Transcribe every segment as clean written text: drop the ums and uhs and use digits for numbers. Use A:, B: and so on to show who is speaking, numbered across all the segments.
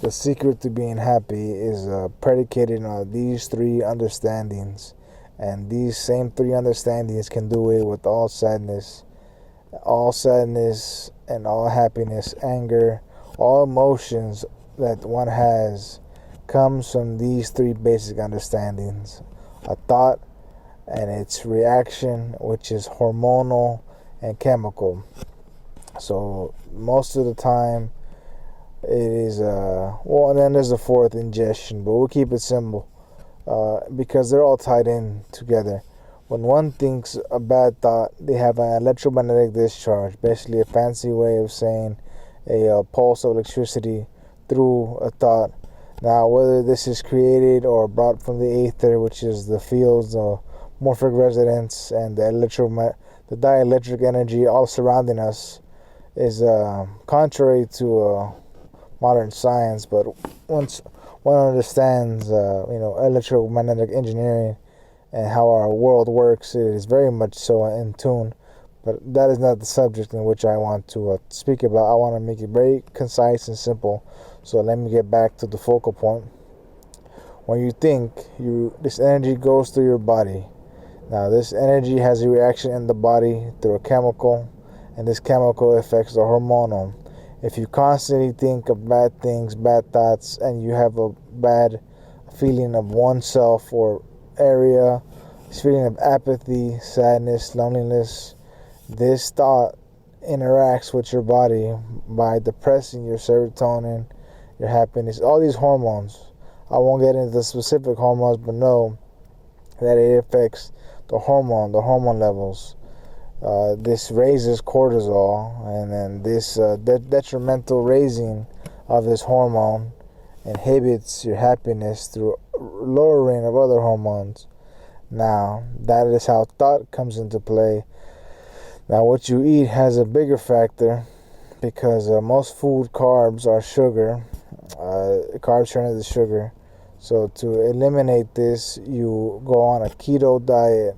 A: The secret to being happy is predicated on these three understandings. And these same three understandings can do away with all sadness and all happiness, anger, all emotions that one has comes from these three basic understandings. A thought and its reaction, which is hormonal and chemical. So most of the time it is and then there's a fourth, ingestion, but we'll keep it simple because they're all tied in together. When one thinks a bad thought, they have an electromagnetic discharge, basically a fancy way of saying a pulse of electricity through a thought. Now, whether this is created or brought from the ether, which is the fields, the morphic resonance, and the dielectric energy all surrounding us, is contrary to modern science. But once one understands, electromagnetic engineering and how our world works, it is very much so in tune. But that is not the subject in which I want to speak about. I want to make it very concise and simple. So let me get back to the focal point. When you think, this energy goes through your body. Now, this energy has a reaction in the body through a chemical, and this chemical affects the hormonal. If you constantly think of bad things, bad thoughts, and you have a bad feeling of oneself or area, this feeling of apathy, sadness, loneliness, this thought interacts with your body by depressing your serotonin, your happiness, all these hormones. I won't get into the specific hormones, but know that it affects the hormone levels. This raises cortisol, and then this detrimental raising of this hormone inhibits your happiness through lowering of other hormones. Now, that is how thought comes into play. Now, what you eat has a bigger factor because most food carbs are sugar. Carbs turn into sugar. So to eliminate this, you go on a keto diet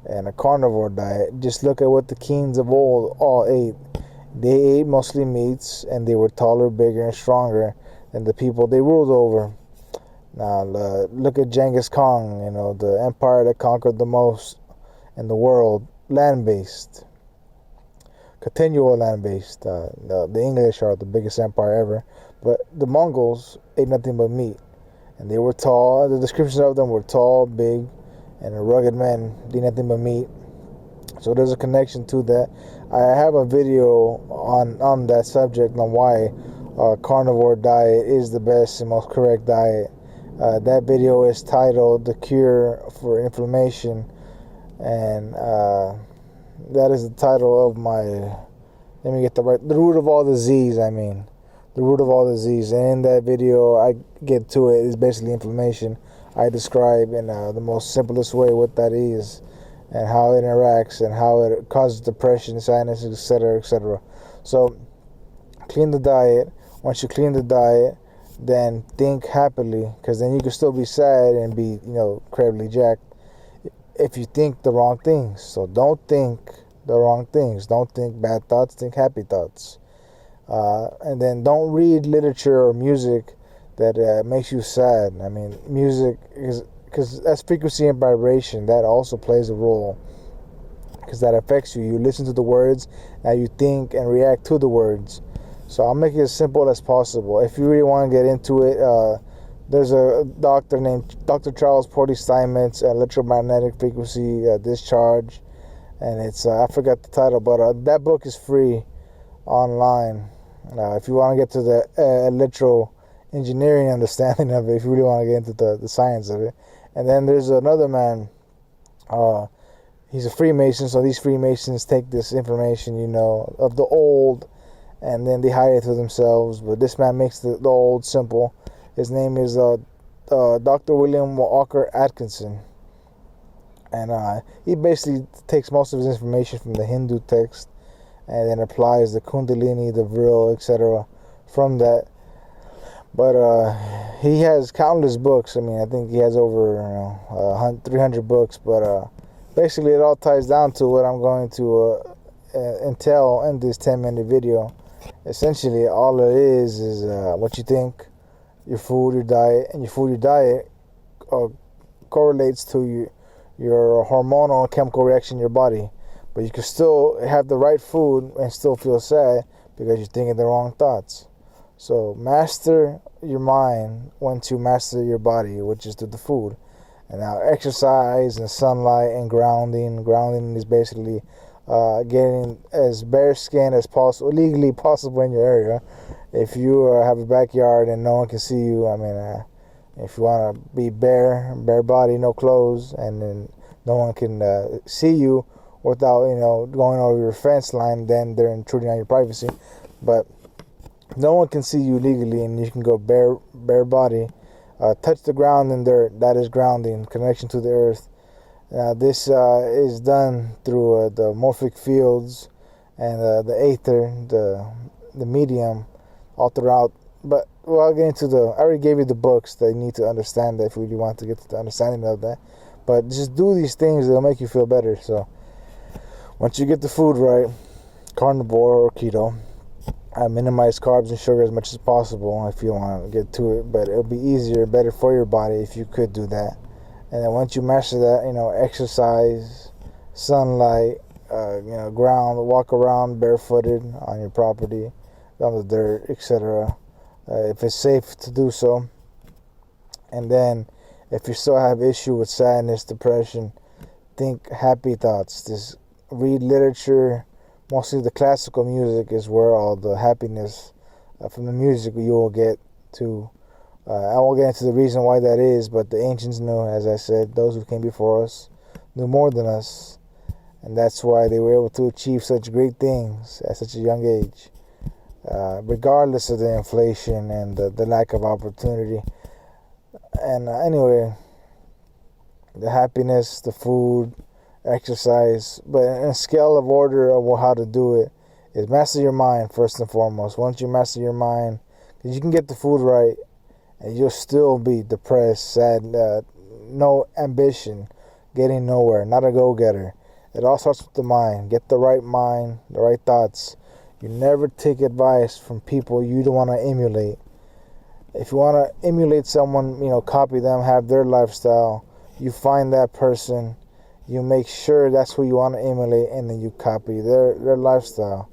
A: and a carnivore diet. Just look at what the kings of old all ate. They ate mostly meats, and they were taller, bigger, and stronger than the people they ruled over. Now, look at Genghis Khan, the empire that conquered the most in the world, land-based. Continual land-based. The English are the biggest empire ever, but the Mongols ate nothing but meat. And they were tall. The descriptions of them were tall, big, and rugged men. Did nothing but meat. So there's a connection to that. I have a video on that subject on why carnivore diet is the best and most correct diet. That video is titled "The Cure for Inflammation," and that is the title of my. Let me get the root of all disease. The root of all disease. And in that video, I get to it. It's basically inflammation. I describe in the most simplest way what that is, and how it interacts, and how it causes depression, sadness, etc., etc. So, clean the diet. Once you clean the diet, then think happily, because then you can still be sad and be, incredibly jacked if you think the wrong things. So don't think the wrong things. Don't think bad thoughts. Think happy thoughts. And then don't read literature or music that makes you sad. Music is, because that's frequency and vibration. That also plays a role, because that affects you. You listen to the words, now you think and react to the words. So I'll make it as simple as possible. If you really want to get into it, there's a doctor named Dr. Charles Porty Steinmetz, electromagnetic frequency discharge, and it's I forgot the title, but that book is free online. If you want to get to the electro engineering understanding of it, if you really want to get into the science of it. And then there's another man, he's a Freemason, so these Freemasons take this information, of the old, and then they hide it to themselves. But this man makes the old simple. His name is Dr. William Walker Atkinson. And he basically takes most of his information from the Hindu text and then applies the Kundalini, the Vril, etc. from that. But he has countless books. I think he has over 300 books. But basically it all ties down to what I'm going to entail in this 10-minute video. Essentially, all it is what you think, your food, your diet, and your diet uh, correlates to your hormonal and chemical reaction in your body. But you can still have the right food and still feel sad because you're thinking the wrong thoughts. So master your mind once you master your body, which is through the food. And now exercise and sunlight and grounding. Grounding is basically getting as bare skin as possible, legally possible in your area. If you have a backyard and no one can see you, if you want to be bare body, no clothes, and then no one can see you without going over your fence line, then they're intruding on your privacy. But no one can see you legally, and you can go bare body, touch the ground and dirt. That is grounding, connection to the earth. This is done through the morphic fields and the aether, the medium, all throughout. But I'll get into I already gave you the books that you need to understand that if you really want to get to the understanding of that. But just do these things, they'll make you feel better. So once you get the food right, carnivore or keto, minimize carbs and sugar as much as possible if you want to get to it. But it'll be easier, better for your body if you could do that. And then once you master that, exercise, sunlight, ground, walk around barefooted on your property, on the dirt, etc. If it's safe to do so. And then if you still have issue with sadness, depression, think happy thoughts. Just read literature. Mostly the classical music is where all the happiness from the music you will get to. I won't get into the reason why that is, but the ancients knew, as I said, those who came before us knew more than us. And that's why they were able to achieve such great things at such a young age, regardless of the inflation and the lack of opportunity. And anyway, the happiness, the food, exercise, but in a scale of order of how to do it is master your mind first and foremost. Once you master your mind, because you can get the food right and you'll still be depressed, sad, no ambition, getting nowhere, not a go-getter. It all starts with the mind. Get the right mind, the right thoughts. You never take advice from people you don't want to emulate. If you want to emulate someone, copy them, have their lifestyle, you find that person, you make sure that's who you want to emulate, and then you copy their lifestyle.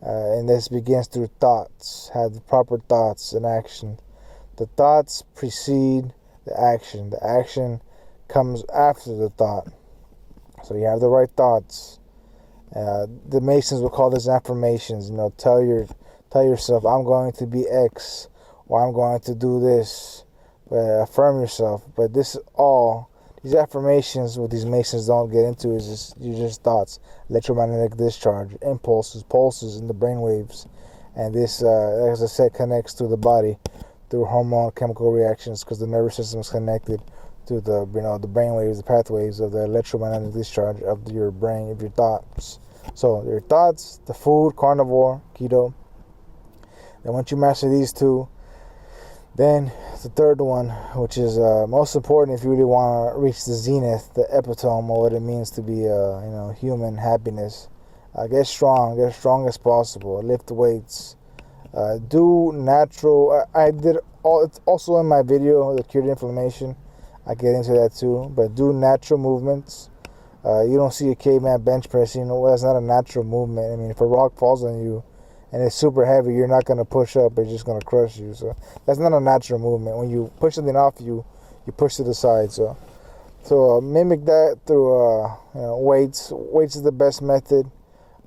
A: And this begins through thoughts. Have the proper thoughts and action. The thoughts precede the action. The action comes after the thought. So you have the right thoughts. The Masons will call this affirmations. Tell yourself, I'm going to be X, or I'm going to do this. But affirm yourself. But these affirmations, what these Masons don't get into is just thoughts, electromagnetic discharge, impulses, pulses in the brain waves, and this, as I said, connects to the body through hormonal chemical reactions, because the nervous system is connected to the brain waves, the pathways of the electromagnetic discharge of your brain, of your thoughts. So your thoughts, the food, carnivore, keto. Then once you master these two, then the third one, which is most important if you really want to reach the zenith, the epitome of what it means to be human happiness. Get strong as possible. Lift weights. Do natural. I did it's also in my video, the cure to inflammation. I get into that too. But do natural movements. You don't see a caveman bench pressing. That's not a natural movement. If a rock falls on you and it's super heavy, you're not going to push up. It's just going to crush you. So that's not a natural movement. When you push something off you, you push to the side. So mimic that through weights. Weights is the best method.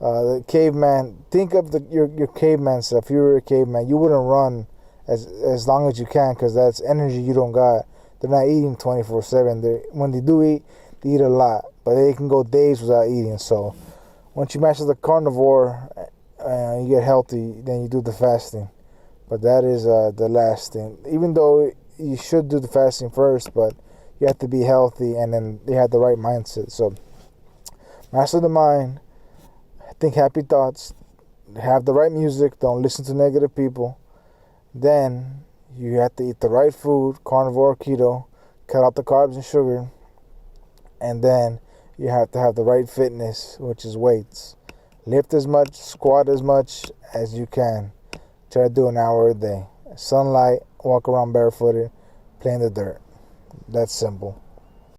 A: The caveman. Think of your caveman stuff. If you were a caveman, you wouldn't run as long as you can, because that's energy you don't got. They're not eating 24/7. When they do eat, they eat a lot, but they can go days without eating. So once you master the carnivore, you get healthy, then you do the fasting. But that is the last thing. Even though you should do the fasting first, but you have to be healthy, and then you have the right mindset. So master the mind. Think happy thoughts. Have the right music. Don't listen to negative people. Then you have to eat the right food, carnivore, keto. Cut out the carbs and sugar. And then you have to have the right fitness, which is weights. Lift as much, squat as much as you can. Try to do an hour a day. Sunlight walk around barefooted, play in the dirt. That's simple.